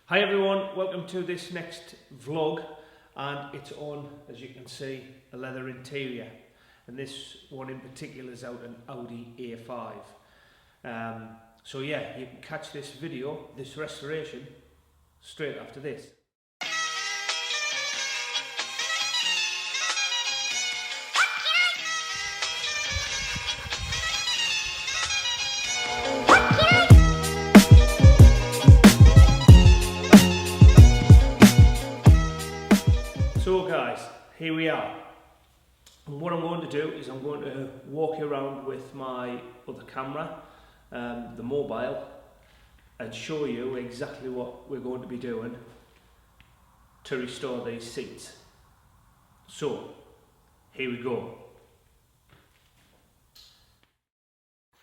Hi everyone, welcome to this next vlog, and it's on, as you can see, a leather interior, and this one in particular is out an Audi A5. So yeah, you can catch this video, this restoration, straight after this. So guys, here we are, and what I'm going to do is I'm going to walk you around with my other camera, the mobile, and show you exactly what we're going to be doing to restore these seats. So, here we go.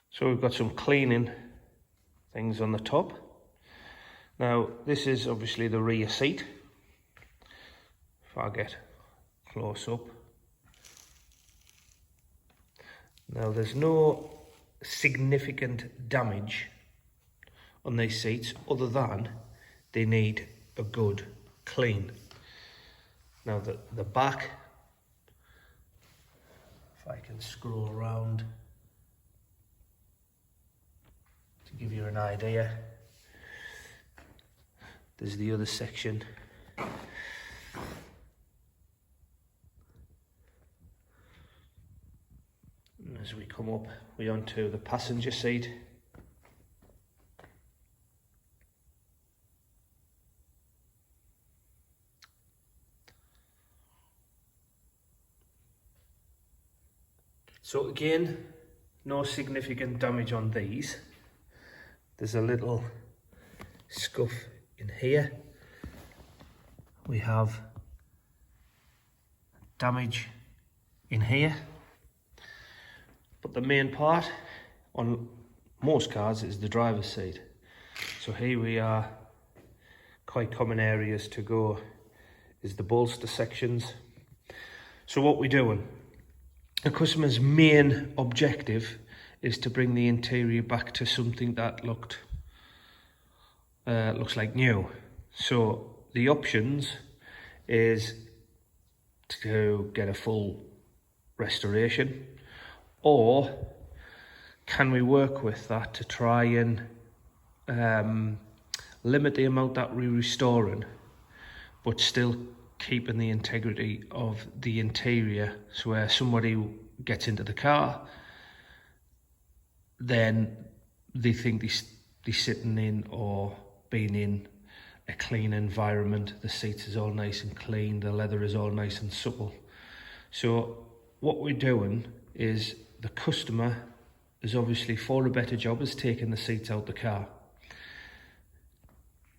So we've got some cleaning things on the top. Now this is obviously the rear seat. If I get close up. Now there's no significant damage on these seats other than they need a good clean. Now the back, if I can scroll around to give you an idea, there's the other section. As we come up, we're onto the passenger seat. So again, no significant damage on these. There's a little scuff in here. We have damage in here. But the main part on most cars is the driver's seat. So here we are, quite common areas to go is the bolster sections. So what we're doing, the customer's main objective is to bring the interior back to something that looks like new. So the options is to get a full restoration, or can we work with that to try and limit the amount that we're restoring, but still keeping the integrity of the interior, so where somebody gets into the car, then they think they're sitting in or being in a clean environment. The seats is all nice and clean, the leather is all nice and supple. So what we're doing is, the customer is obviously, for a better job, is taking the seats out the car.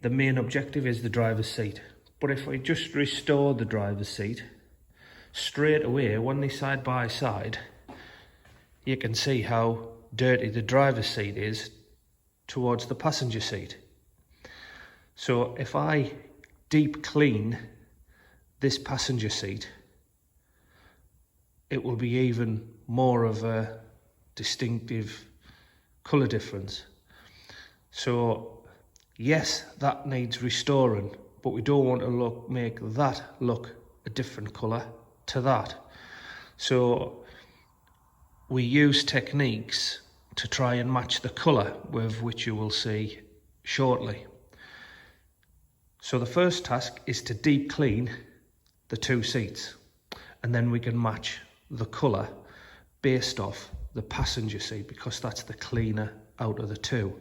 The main objective is the driver's seat. But if we just restore the driver's seat, straight away, when they're side by side, you can see how dirty the driver's seat is towards the passenger seat. So if I deep clean this passenger seat, it will be even more of a distinctive colour difference. So yes, that needs restoring, but we don't want to make that look a different colour to that. So we use techniques to try and match the colour, with which you will see shortly. So the first task is to deep clean the two seats, and then we can match the colour based off the passenger seat, because that's the cleaner out of the two.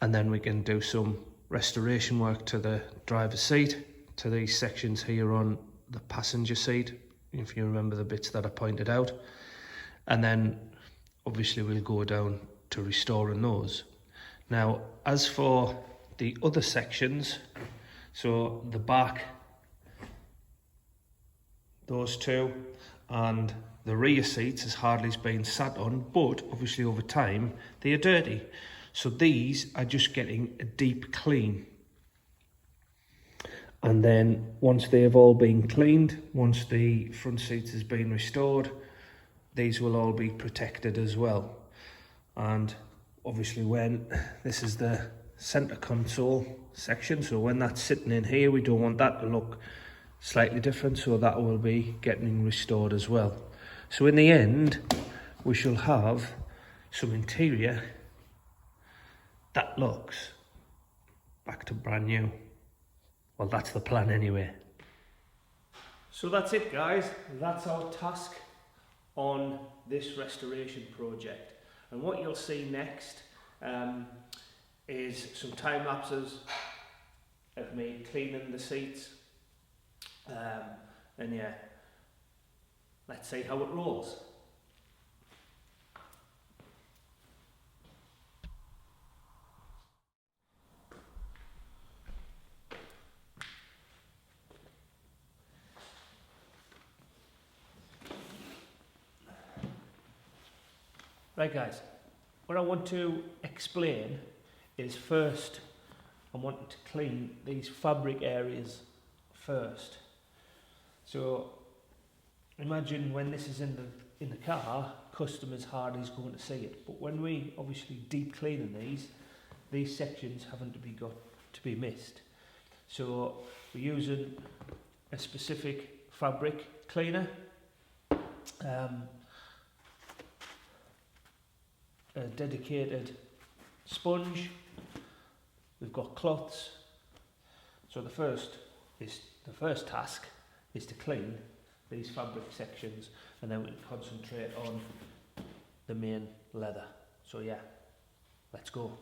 And then we can do some restoration work to the driver's seat, to these sections here on the passenger seat, if you remember the bits that I pointed out. And then obviously we'll go down to restoring those. Now, as for the other sections, so the back, those two, and the rear seats has hardly been sat on, but obviously over time they are dirty. So these are just getting a deep clean. And then once they have all been cleaned, once the front seats has been restored, these will all be protected as well. And obviously when this is the centre console section, so when that's sitting in here, we don't want that to look slightly different, so that will be getting restored as well. So in the end, we shall have some interior that looks back to brand new. Well, that's the plan anyway. So that's it, guys. That's our task on this restoration project. And what you'll see next is some time lapses of me cleaning the seats. And yeah, let's see how it rolls. Right guys, what I want to explain is first I want to clean these fabric areas first. So imagine when this is in the car, customers hardly is going to see it. But when we obviously deep cleaning these sections haven't got to be missed. So we're using a specific fabric cleaner. A dedicated sponge. We've got cloths. So the first task is to clean these fabric sections, and then we can concentrate on the main leather. So yeah, let's go.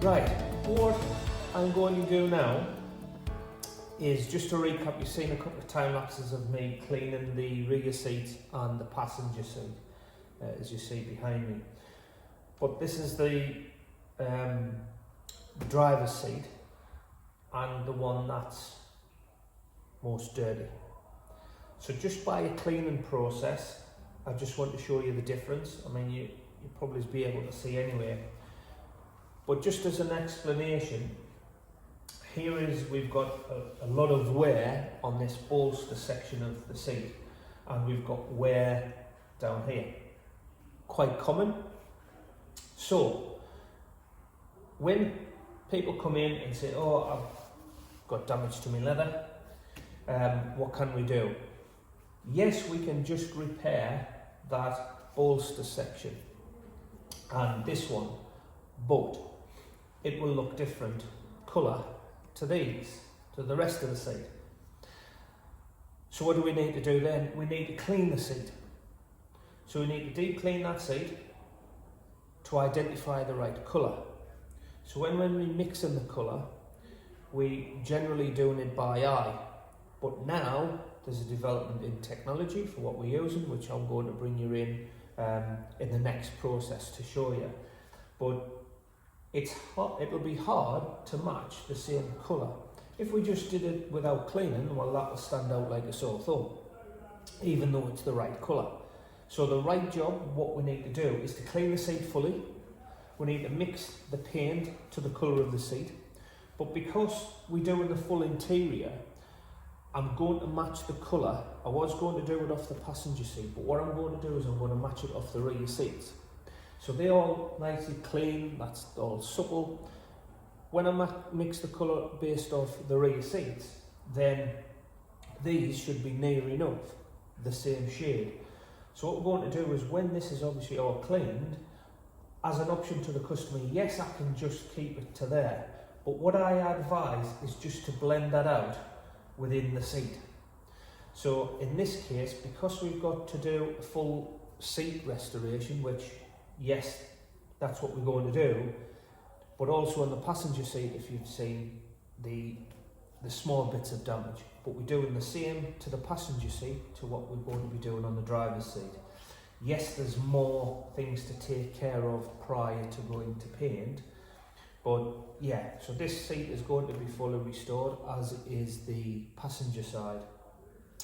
Right, what I'm going to do now is just to recap. You've seen a couple of time lapses of me cleaning the rear seat and the passenger seat, as you see behind me. But this is the driver's seat and the one that's most dirty. So just by a cleaning process, I just want to show you the difference. I mean, you'll probably be able to see anyway. But just as an explanation, here is, we've got a lot of wear on this bolster section of the seat, and we've got wear down here. Quite common. So, when people come in and say, oh, I've got damage to my leather, what can we do? Yes, we can just repair that bolster section and this one, but it will look different colour to these, to the rest of the seat. So what do we need to do then? We need to clean the seat. So we need to deep clean that seat to identify the right colour. So when we're mixing the colour, we generally doing it by eye. But now there's a development in technology for what we're using, which I'm going to bring you in the next process to show you. But it'll be hard to match the same colour. If we just did it without cleaning, well, that will stand out like a sore thumb, even though it's the right colour. So the right job, what we need to do is to clean the seat fully. We need to mix the paint to the colour of the seat. But because we're doing the full interior, I'm going to match the colour. I was going to do it off the passenger seat, but what I'm going to do is I'm going to match it off the rear seats. So they're all nicely clean, that's all supple. When I mix the colour based off the rear seats, then these should be near enough the same shade. So what we're going to do is, when this is obviously all cleaned, as an option to the customer, yes, I can just keep it to there, but what I advise is just to blend that out within the seat. So in this case, because we've got to do a full seat restoration, which yes, that's what we're going to do, but also on the passenger seat, if you've seen the small bits of damage, but we're doing the same to the passenger seat to what we're going to be doing on the driver's seat. Yes, there's more things to take care of prior to going to paint, but yeah, so this seat is going to be fully restored, as is the passenger side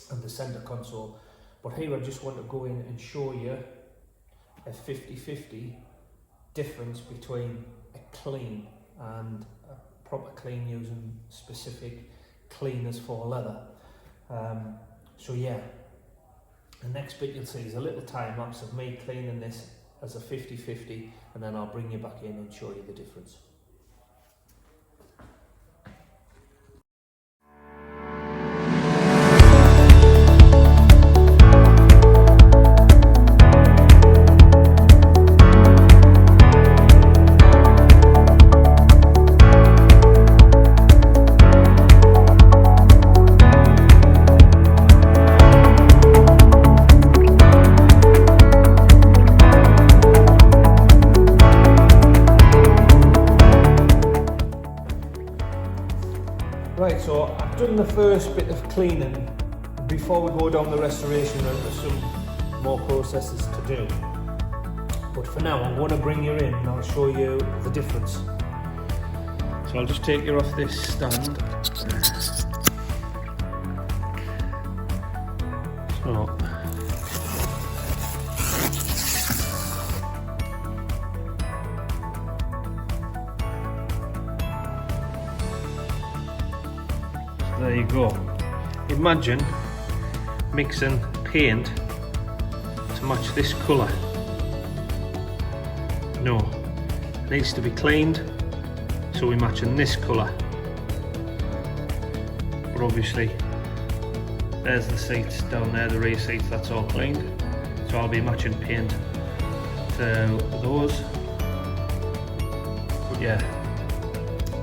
and the centre console. But here I just want to go in and show you a 50-50 difference between a clean and a proper clean, using specific cleaners for leather. So yeah, the next bit you'll see is a little time lapse of me cleaning this as a 50-50, and then I'll bring you back in and show you the difference. Right, so I've done the first bit of cleaning before we go down the restoration route. There's some more processes to do. But for now, I'm going to bring you in and I'll show you the difference. So I'll just take you off this stand. So there you go. Imagine mixing paint to match this colour. No, it needs to be cleaned, so we're matching this colour. But obviously, there's the seats down there, the rear seats, that's all cleaned. So I'll be matching paint to those. But yeah,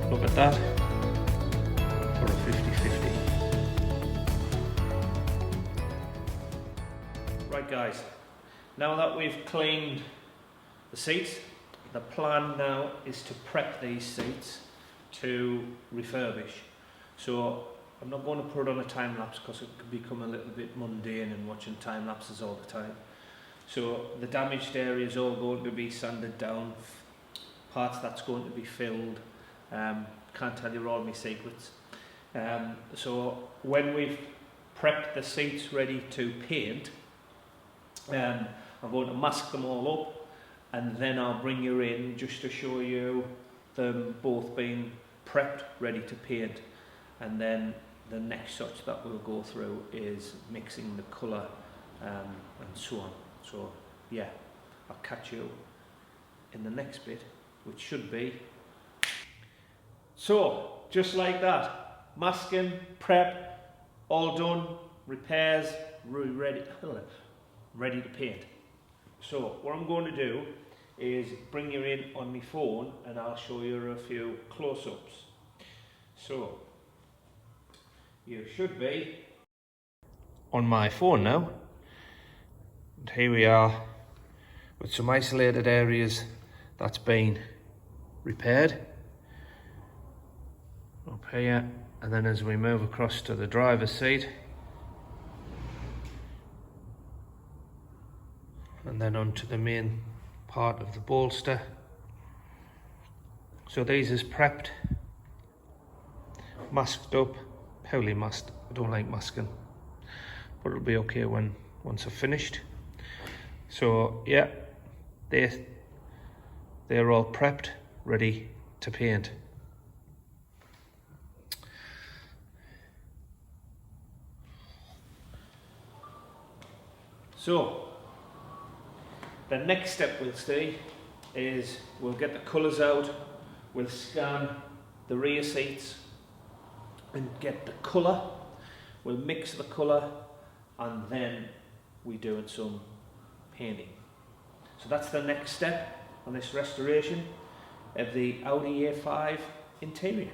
look at that. For a 50-50. Right guys, now that we've cleaned the seats, the plan now is to prep these seats to refurbish. So I'm not going to put it on a time lapse because it could become a little bit mundane and watching time lapses all the time. So the damaged area is all going to be sanded down, parts that's going to be filled. Can't tell you all my secrets. So when we've prepped the seats ready to paint, I'm going to mask them all up, and then I'll bring you in just to show you them both being prepped ready to paint. And then the next such that we'll go through is mixing the colour and so on. So yeah, I'll catch you in the next bit, which should be. So just like that. Masking, prep, all done, repairs, ready to paint. So what I'm going to do is bring you in on my phone and I'll show you a few close-ups. So you should be on my phone now. And here we are with some isolated areas that's been repaired. Up here. And then as we move across to the driver's seat, and then onto the main part of the bolster. So these is prepped. masked up, heavily masked. I don't like masking, but it'll be okay once I've finished. So yeah, they're all prepped, ready to paint. So the next step we'll see is we'll get the colours out, we'll scan the rear seats and get the colour, we'll mix the colour, and then we're doing some painting. So that's the next step on this restoration of the Audi A5 interior.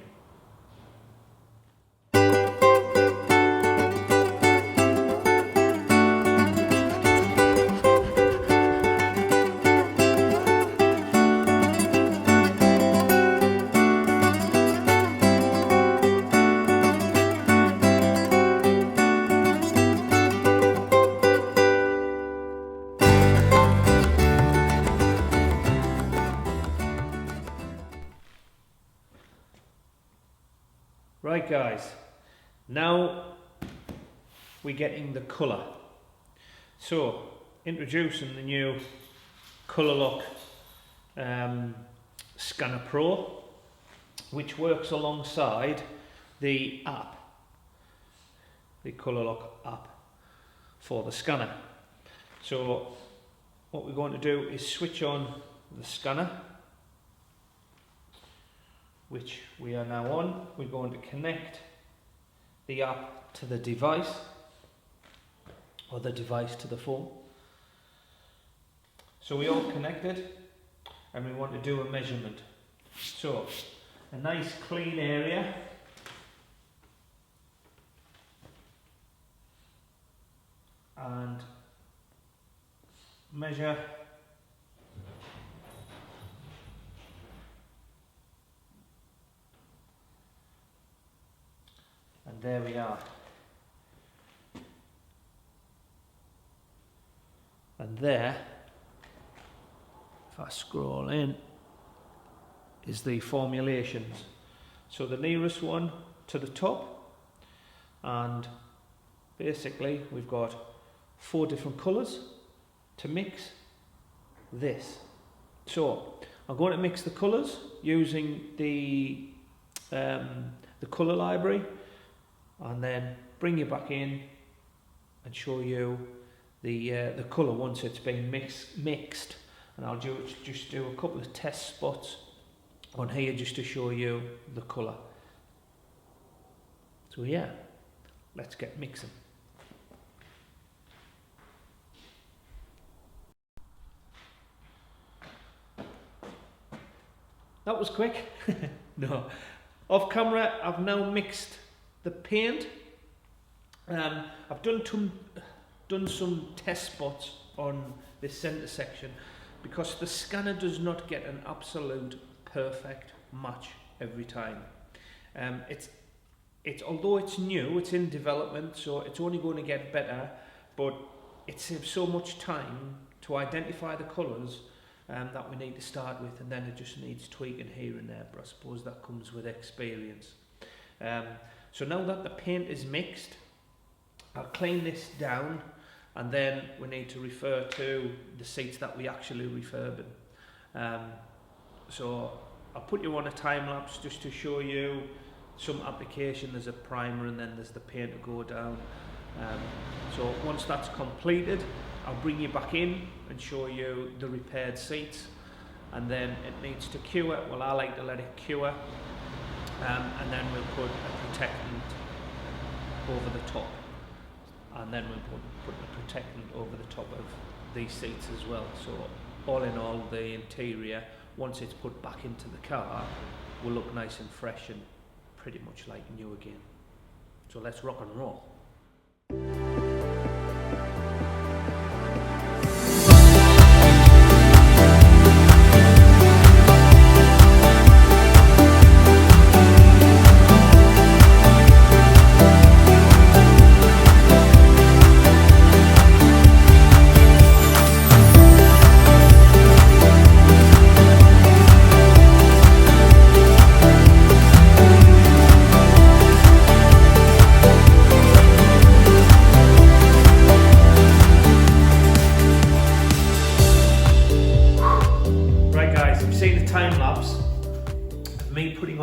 Right guys, now we're getting the colour. So introducing the new Colour Lock Scanner Pro, which works alongside the app, the Colour Lock app for the scanner. So what we're going to do is switch on the scanner, which we are now on. We're going to connect the app to the device, or the device to the phone. So we're all connected and we want to do a measurement. So a nice clean area, and measure and there we are. And there, if I scroll in, is the formulations. So the nearest one to the top, and basically we've got 4 different colours to mix this. So I'm going to mix the colours using the colour library, and then bring you back in and show you the colour once it's been mixed. And I'll just do a couple of test spots on here just to show you the colour. So yeah, let's get mixing. That was quick. No, off camera I've now mixed the paint. I've done some test spots on this centre section, because the scanner does not get an absolute perfect match every time. It's although it's new, it's in development, so it's only going to get better, but it saves so much time to identify the colours that we need to start with, and then it just needs tweaking here and there, but I suppose that comes with experience. So now that the paint is mixed, I'll clean this down, and then we need to refer to the seats that we actually refurbing. So I'll put you on a time lapse just to show you some application. There's a primer and then there's the paint to go down. So once that's completed, I'll bring you back in and show you the repaired seats, and then it needs to cure. Well, I like to let it cure, and then we'll put a protectant over the top, and then we'll put the protectant over the top of these seats as well. So all in all, the interior, once it's put back into the car, will look nice and fresh and pretty much like new again. So let's rock and roll.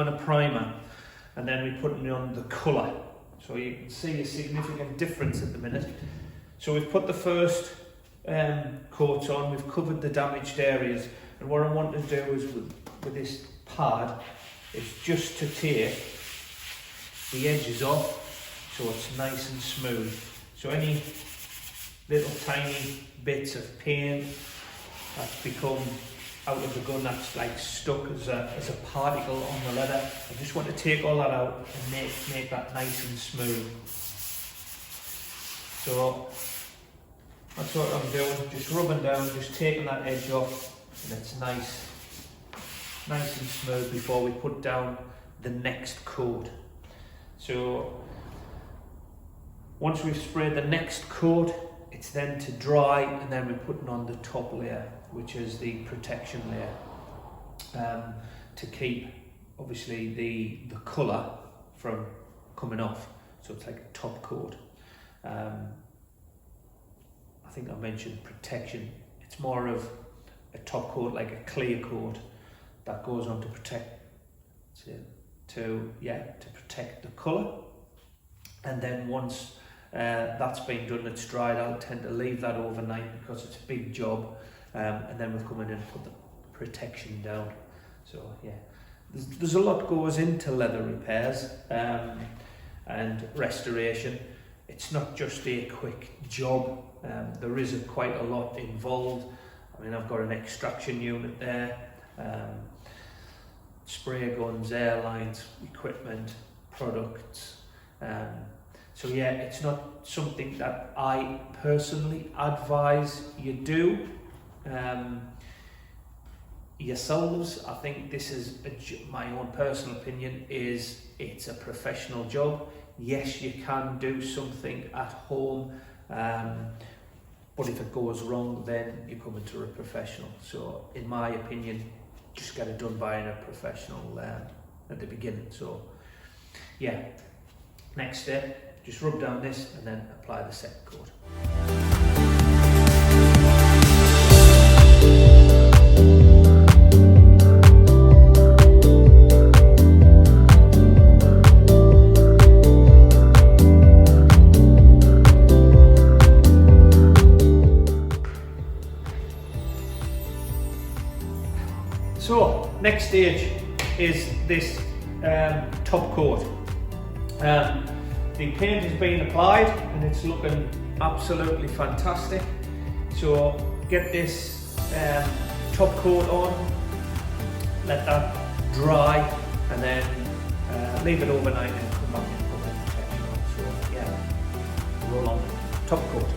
on a primer and then we're putting on the colour. So you can see a significant difference at the minute. So we've put the first coats on, we've covered the damaged areas, and what I want to do is with this pad is just to take the edges off so it's nice and smooth. So any little tiny bits of paint that's become out of the gun, that's like stuck as a particle on the leather, I just want to take all that out and make that nice and smooth. So that's what I'm doing, just rubbing down, just taking that edge off, and it's nice and smooth before we put down the next coat. So once we've sprayed the next coat, it's then to dry, and then we're putting on the top layer, which is the protection layer, to keep obviously the colour from coming off. So it's like a top coat. I think I mentioned protection. It's more of a top coat, like a clear coat that goes on to protect to protect the colour. And then once that's been done, it's dried, I'll tend to leave that overnight because it's a big job, and then we'll come in and put the protection down. So yeah, there's a lot goes into leather repairs and restoration. It's not just a quick job. There is quite a lot involved. I mean, I've got an extraction unit there, spray guns, airlines, equipment, products. So yeah, it's not something that I personally advise you do yourselves. I think this is my own personal opinion, is it's a professional job. Yes, you can do something at home, but if it goes wrong, then you're coming to a professional. So in my opinion, just get it done by a professional at the beginning. So yeah, next step, just rub down this and then apply the second coat. So next stage is this top coat. The paint has been applied and it's looking absolutely fantastic. So get this top coat on, let that dry, and then leave it overnight and come back and put the protection on. So yeah, roll on top coat.